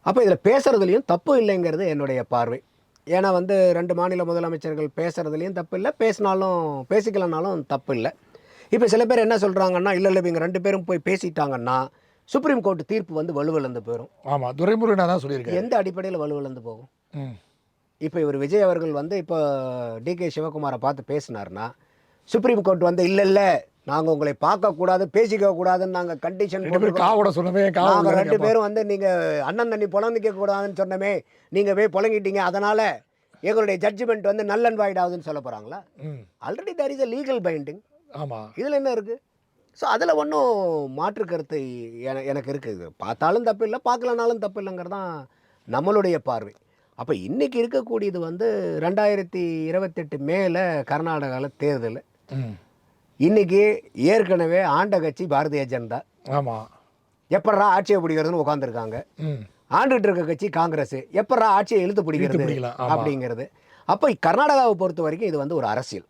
அப்போ இதில் பேசுகிறதுலையும் தப்பு இல்லைங்கிறது என்னுடைய பார்வை. ஏன்னா வந்து 2 மாநில முதலமைச்சர்கள் பேசுகிறதுலையும் தப்பு இல்லை, பேசிக்கலனாலும் தப்பு இல்லை. இப்போ சில பேர் என்ன சொல்கிறாங்கன்னா, இல்லை இவங்க 2 பேரும் போய் பேசிட்டாங்கன்னா சுப்ரீம் கோர்ட் தீர்ப்பு வந்து வலுவிழந்து போயிடும். ஆமாம், துரைமுருகன் தான் சொல்லியிருக்கேன். எந்த அடிப்படையில் வலுவிழந்து போகும்? இப்போ இவர் விஜய் அவர்கள் வந்து இப்போ டிகே சிவகுமாரை பார்த்து பேசினார்னா சுப்ரீம் கோர்ட் வந்து இல்லை நாங்கள் உங்களை பார்க்கக்கூடாது, பேசிக்க கூடாதுன்னு நாங்கள் கண்டிஷன் சொன்னமே. 2 பேரும் வந்து நீங்கள் அண்ணன் தண்ணி புலங்கிக்க கூடாதுன்னு சொன்னமே, நீங்கள் போய் புலங்கிட்டீங்க, அதனால் எங்களுடைய ஜட்ஜ்மெண்ட் வந்து நல் அண்ட் வாய்ட் ஆகுதுன்னு சொல்ல போகிறாங்களா? Already there is a legal binding. ஆமாம், இதில் என்ன இருக்குது? ஸோ அதில் ஒன்றும் மாற்று கருத்து எனக்கு இருக்குது. பார்த்தாலும் தப்பு இல்லை, பார்க்கலனாலும் தப்பு இல்லைங்கிறது தான் நம்மளுடைய பார்வை. அப்போ இன்றைக்கி இருக்கக்கூடியது வந்து 2028 மேலே கர்நாடகாவில் தேர்தல். இன்னைக்கு ஏற்கனவே ஆண்ட கட்சி பாரதிய ஜனதா. ஆமாம், எப்படா ஆட்சியை பிடிக்கிறதுன்னு உட்காந்துருக்காங்க. ஆண்டுகிட்டு இருக்க கட்சி காங்கிரஸ், எப்படா ஆட்சியை இழுத்து பிடிக்கிறது அப்படிங்கிறது. அப்போ கர்நாடகாவை பொறுத்த வரைக்கும் இது வந்து ஒரு அரசியல்.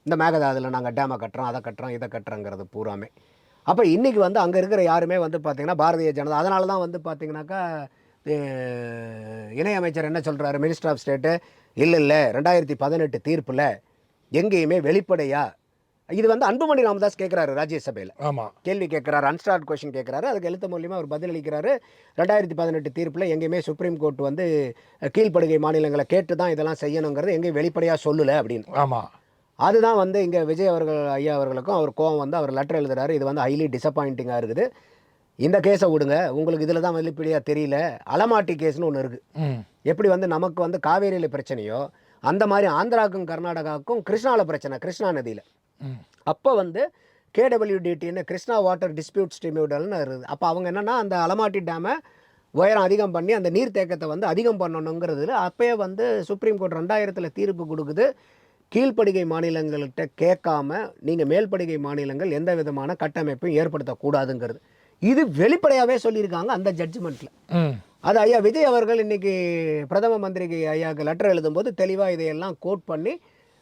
இந்த மேகதாதுல நாங்கள் டேமை கட்டுறோம், அதை கட்டுறோம், இதை கட்டுறோங்கிறது பூராமே. அப்போ இன்றைக்கி வந்து அங்கே இருக்கிற யாருமே வந்து பார்த்திங்கன்னா பாரதிய ஜனதா. அதனால தான் வந்து பார்த்திங்கனாக்கா இணையமைச்சர் என்ன சொல்கிறாரு, மினிஸ்டர் ஆஃப் ஸ்டேட்டு, இல்லை 2018 தீர்ப்பில் எங்கேயுமே வெளிப்படையாக, இது வந்து அன்புமணி ராமதாஸ் கேட்குறாரு ராஜ்யசபையில். ஆமாம், கேள்வி கேட்குறாரு, அன்ஸ்டார்ட் கொஸ்டின் கேட்குறாரு. அதுக்கு எழுத்து மூலியமாக அவர் பதிலளிக்கிறாரு. 2018 தீர்ப்பில் எங்கேயுமே சுப்ரீம் கோர்ட் வந்து கீழ்ப்படுகை மாநிலங்களை கேட்டு தான் இதெல்லாம் செய்யணுங்கிறது எங்கேயும் வெளிப்படையாக சொல்லலை அப்படின்னு. ஆமாம், அதுதான் வந்து இங்கே விஜய் அவர்கள் ஐயா அவர்களுக்கும் அவர் கோவம் வந்து அவர் லெட்டர் எழுதுறாரு. இது வந்து ஹைலி டிசப்பாயிண்டிங்காக இருக்குது, இந்த கேஸை விடுங்க, உங்களுக்கு இதில் தான் வெளிப்படையாக தெரியல. அலமாட்டி கேஸ்னு ஒன்று இருக்குது. எப்படி வந்து நமக்கு வந்து காவேரியில் பிரச்சனையோ அந்த மாதிரி ஆந்திராவுக்கும் கர்நாடகாவுக்கும் கிருஷ்ணாவில் பிரச்சனை, கிருஷ்ணா நதியில். அப்போ வந்து கேடபிள்யூடிடின்னு கிருஷ்ணா வாட்டர் டிஸ்பியூட்ஸ் ட்ரிபியூனல்னு இருக்குது. அப்போ அவங்க என்னென்னா அந்த அலமாட்டி டேமை உயரம் அதிகம் பண்ணி அந்த நீர்த்தேக்கத்தை வந்து அதிகம் பண்ணணுங்கிறதுல அப்போயே வந்து சுப்ரீம் கோர்ட் 2000 தீர்ப்பு கொடுக்குது. கீழ்ப்படுகை மாநிலங்கள்கிட்ட கேட்காம நீங்கள் மேல்படுகை மாநிலங்கள் எந்த விதமான கட்டமைப்பையும் ஏற்படுத்தக்கூடாதுங்கிறது இது வெளிப்படையாகவே சொல்லியிருக்காங்க அந்த ஜட்ஜ்மெண்ட்டில். அது ஐயா விஜய் அவர்கள் இன்றைக்கி பிரதம மந்திரிக்கு ஐயாவுக்கு லெட்டர் எழுதும்போது தெளிவாக இதையெல்லாம் கோட் பண்ணி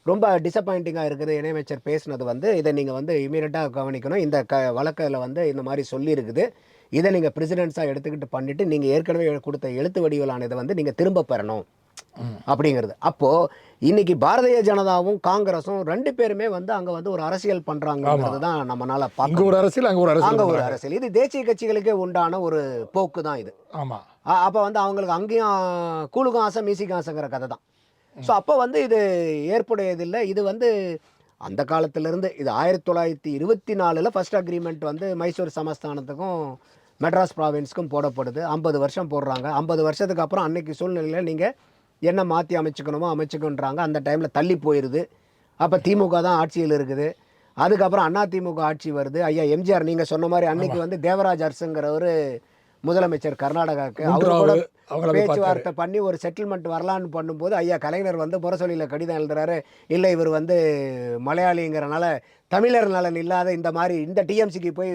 ரொம்ப டிசப்பாயிண்டிங்காக இருக்குது இணையமைச்சர் பேசினது வந்து, இதை நீங்கள் வந்து இமீடியட்டாக கவனிக்கணும், இந்த வழக்கில் வந்து இந்த மாதிரி சொல்லியிருக்குது, இதை நீங்கள் பிரசிடென்ட்ஸாக எடுத்துக்கிட்டு பண்ணிவிட்டு நீங்கள் ஏற்கனவே கொடுத்த எழுத்து வடிவிலான இதை வந்து நீங்கள் திரும்ப பெறணும் அப்படிங்கிறது. அப்போது இன்னைக்கு பாரதிய ஜனதாவும் காங்கிரஸும் 2 பேருமே வந்து அங்கே வந்து ஒரு அரசியல் பண்ணுறாங்கிறது தான் நம்மளால பார்க்க. ஒரு அரசியல், அங்கே ஒரு அரசியல். இது தேசிய கட்சிகளுக்கே உண்டான ஒரு போக்கு தான் இது. ஆமாம், அப்போ வந்து அவங்களுக்கு அங்கேயும் கூழுக்கும் ஆசை மீசிக்கும் ஆசைங்கிற கதை தான். ஸோ அப்போ வந்து இது ஏற்புடையதில்லை. இது வந்து அந்த காலத்திலேருந்து இது 1924 ஃபர்ஸ்ட் அக்ரிமெண்ட் வந்து மைசூர் சமஸ்தானத்துக்கும் மெட்ராஸ் ப்ராவின்ஸுக்கும் போடப்படுது. 50 வருஷம் போடுறாங்க. 50 வருஷத்துக்கு அப்புறம் அன்னைக்கு சூழ்நிலையில் நீங்கள் என்ன மாற்றி அமைச்சுக்கணுமோ அமைச்சுக்கணுன்றாங்க. அந்த டைமில் தள்ளி போயிடுது. அப்போ திமுக தான் ஆட்சியில் இருக்குது. அதுக்கப்புறம் அதிமுக ஆட்சி வருது. ஐயா எம்ஜிஆர் நீங்கள் சொன்ன மாதிரி அன்னைக்கு வந்து தேவராஜ் அரசுங்கிறவர் முதலமைச்சர் கர்நாடகாவுக்கு, அவர் கூட அவங்கள போய் பேச்சுவார்த்தை பண்ணி ஒரு செட்டில்மெண்ட் வரலான்னு பண்ணும்போது ஐயா கலைஞர் வந்து புறசொலியில் கடிதம் எழுதுறாரு, இல்லை இவர் வந்து மலையாளிங்கிறனால தமிழர் நலன் இல்லாத இந்த மாதிரி இந்த டிஎம்சிக்கு போய்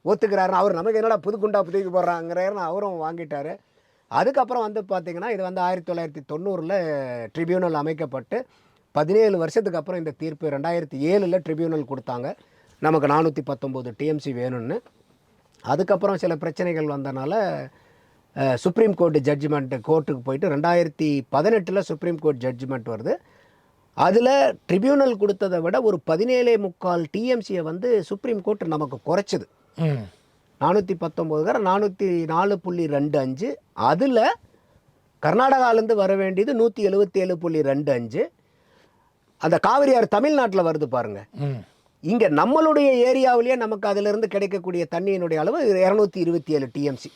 ஒத்துக்கிறாருன்னு அவர் நமக்கு என்னடா புதுக்குண்டா புதுக்கி போடுறாங்கிறாருன்னு அவரும் வாங்கிட்டார். அதுக்கப்புறம் வந்து பார்த்திங்கன்னா இது வந்து 1990 ட்ரிபியூனல் அமைக்கப்பட்டு 17 வருஷத்துக்கு அப்புறம் இந்த தீர்ப்பு 2007 ட்ரிபியூனல் கொடுத்தாங்க, நமக்கு 419 டிஎம்சி வேணும்னு. அதுக்கப்புறம் சில பிரச்சனைகள் வந்தனால சுப்ரீம் கோர்ட்டு ஜட்ஜ்மெண்ட்டு கோர்ட்டுக்கு போயிட்டு 2018 சுப்ரீம் கோர்ட் ஜட்ஜ்மெண்ட் வருது. அதில் ட்ரிபியூனல் கொடுத்ததை விட ஒரு 17.25 டிஎம்சியை வந்து சுப்ரீம் கோர்ட் நமக்கு குறைச்சிது. 419 404.25. அதில் கர்நாடகாவிலேருந்து வர வேண்டியது 177.25. அந்த காவிரியார் தமிழ்நாட்டில் வருது பாருங்க. இங்கே நம்மளுடைய ஏரியாவிலேயே நமக்கு அதிலிருந்து கிடைக்கக்கூடிய தண்ணியினுடைய அளவு 227 டிஎம்சி.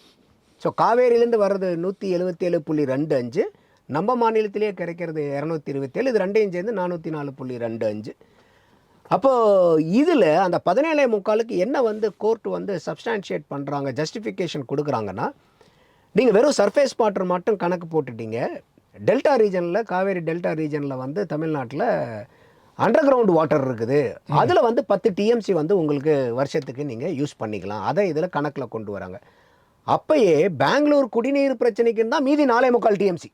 ஸோ காவேரியிலேருந்து வர்றது 177.25, நம்ம மாநிலத்திலேயே கிடைக்கிறது 227, இது ரெண்டையும் சேர்ந்து 404.25. அப்போது இதில் அந்த 17.25க்கு என்ன வந்து கோர்ட் வந்து சப்ஸ்டான்ஷியேட் பண்ணுறாங்க, ஜஸ்டிஃபிகேஷன் கொடுக்குறாங்கன்னா, நீங்கள் வெறும் சர்ஃபேஸ் வாட்டர் மட்டும் கணக்கு போட்டுட்டீங்க. டெல்டா ரீஜனில், காவேரி டெல்டா ரீஜனில் வந்து தமிழ்நாட்டில் அண்டர் கிரவுண்ட் வாட்டர் இருக்குது, அதில் வந்து 10 டிஎம்சி வந்து உங்களுக்கு வருஷத்துக்கு நீங்கள் யூஸ் பண்ணிக்கலாம், அதை இதில் கணக்கில் கொண்டு வராங்க. அப்பயே பெங்களூர் குடிநீர் பிரச்சனைக்குன்னு தான் மீதி 4.25 டிஎம்சி.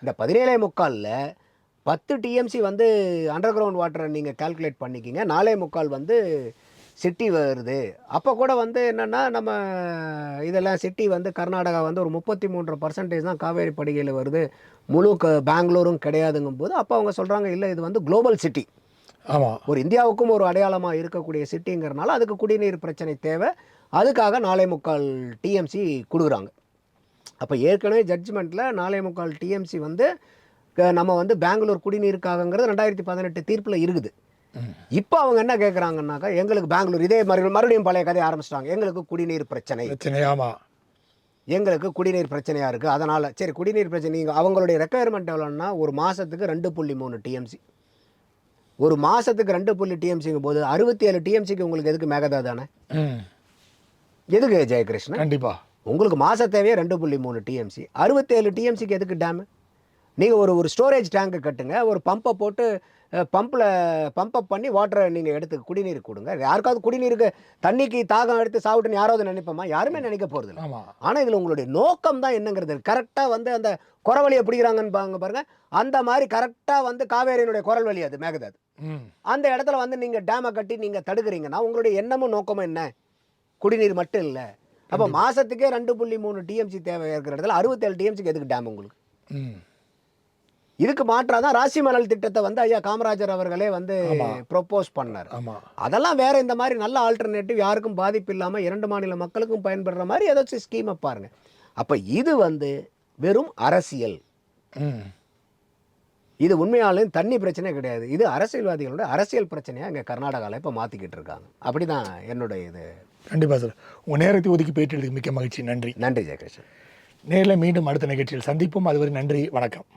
இந்த 17.25ல் 10 டிஎம்சி வந்து அண்டர் கிரவுண்ட் வாட்டரை நீங்கள் கால்குலேட் பண்ணிக்கிங்க, 4.25 வந்து சிட்டி வருது. அப்போ கூட வந்து என்னென்னா நம்ம இதெல்லாம் சிட்டி வந்து கர்நாடகா வந்து ஒரு 33% தான் காவேரி படுகையில் வருது, முழு பெங்களூரும் கிடையாதுங்கும் போது அப்போ அவங்க சொல்கிறாங்க, இல்லை இது வந்து குளோபல் சிட்டி, ஆமாம், ஒரு இந்தியாவுக்கும் ஒரு அடையாளமாக இருக்கக்கூடிய சிட்டிங்கிறனால அதுக்கு குடிநீர் பிரச்சனை தேவை, அதுக்காக 4.25 டிஎம்சி கொடுக்குறாங்க. அப்போ ஏற்கனவே ஜட்ஜ்மெண்ட்டில் 4.25 டிஎம்சி வந்து நம்ம வந்து பெங்களூர் குடிநீருக்காகங்கிறது 2018 தீர்ப்பில் இருக்குது. இப்போ அவங்க என்ன கேட்குறாங்கன்னாக்கா, எங்களுக்கு பெங்களூர் இதே மறுபடியும் பழைய கதையை ஆரம்பிச்சிட்டாங்க, எங்களுக்கு குடிநீர் பிரச்சனை, ஆமாம், எங்களுக்கு குடிநீர் பிரச்சனையாக இருக்குது, அதனால் சரி குடிநீர் பிரச்சனை. நீங்கள் அவங்களுடைய ரெக்குயர்மெண்ட் எவ்வளோன்னா ஒரு மாதத்துக்கு 2.3 டிஎம்சி, ஒரு மாதத்துக்கு 2 டிஎம்சிங்கும் போது 67 டிஎம்சிக்கு உங்களுக்கு எதுக்கு மேகதா தானே, எதுக்கு ஜெயகிருஷ்ணன்? கண்டிப்பாக உங்களுக்கு மாத தேவையே 2.3 டிஎம்சி, 67 டிஎம்சிக்கு எதுக்கு டேமு? நீங்கள் ஒரு ஸ்டோரேஜ் டேங்க்கு கட்டுங்க, ஒரு பம்பை போட்டு பம்பப் பண்ணி வாட்டரை நீங்கள் எடுத்து குடிநீர் கொடுங்க. யாருக்காவது குடிநீருக்கு தண்ணிக்கு தாகம் எடுத்து சாப்பிட்டுன்னு யாராவது நினைப்போமா? யாருமே நினைக்க போகிறது இல்லை. ஆனால் இதில் உங்களுடைய நோக்கம் தான் என்னங்கிறது கரெக்டாக வந்து அந்த குரல் வழியை பிடிக்கிறாங்கன்னு பாருங்க, அந்த மாதிரி கரெக்டாக வந்து காவேரியினுடைய குரல் வழி அது மேகதாது, அந்த இடத்துல வந்து நீங்கள் டேமை கட்டி நீங்கள் தடுக்கிறீங்கன்னா உங்களுடைய எண்ணமும் நோக்கமும் என்ன? குடிநீர் மட்டும் இல்லை. அப்போ மாதத்துக்கே 2.3 டிஎம்சி தேவை இருக்கிற இடத்துல 67 டிஎம்சிக்கு எதுக்கு டேம் உங்களுக்கு? இதுக்கு மாற்றாதான் ராசி மணல் திட்டத்தை வந்து ஐயா காமராஜர் அவர்களே வந்து ப்ரொப்போஸ் பண்ணார். அதெல்லாம் வேற இந்த மாதிரி நல்ல ஆல்டர்னேட்டிவ், யாருக்கும் பாதிப்பு இல்லாமல் 2 மாநில மக்களுக்கும் பயன்படுற மாதிரி ஏதாச்சும் ஸ்கீமை பாருங்க. அப்போ இது வந்து வெறும் அரசியல், இது உண்மையாலும் தண்ணி பிரச்சனை கிடையாது, இது அரசியல்வாதிகளோட அரசியல் பிரச்சனையாக இங்கே கர்நாடகாவில் இப்போ மாற்றிக்கிட்டு இருக்காங்க. அப்படி தான் என்னுடைய இது. கண்டிப்பாக சார், உங்கள் நேரத்தை ஒதுக்கி போயிட்டு மிக்க மகிழ்ச்சி. நன்றி. நன்றி ஜெயகிருஷ்ணன். நேரில் மீண்டும் அடுத்த நிகழ்ச்சியில் சந்திப்போம். அதுவரை நன்றி, வணக்கம்.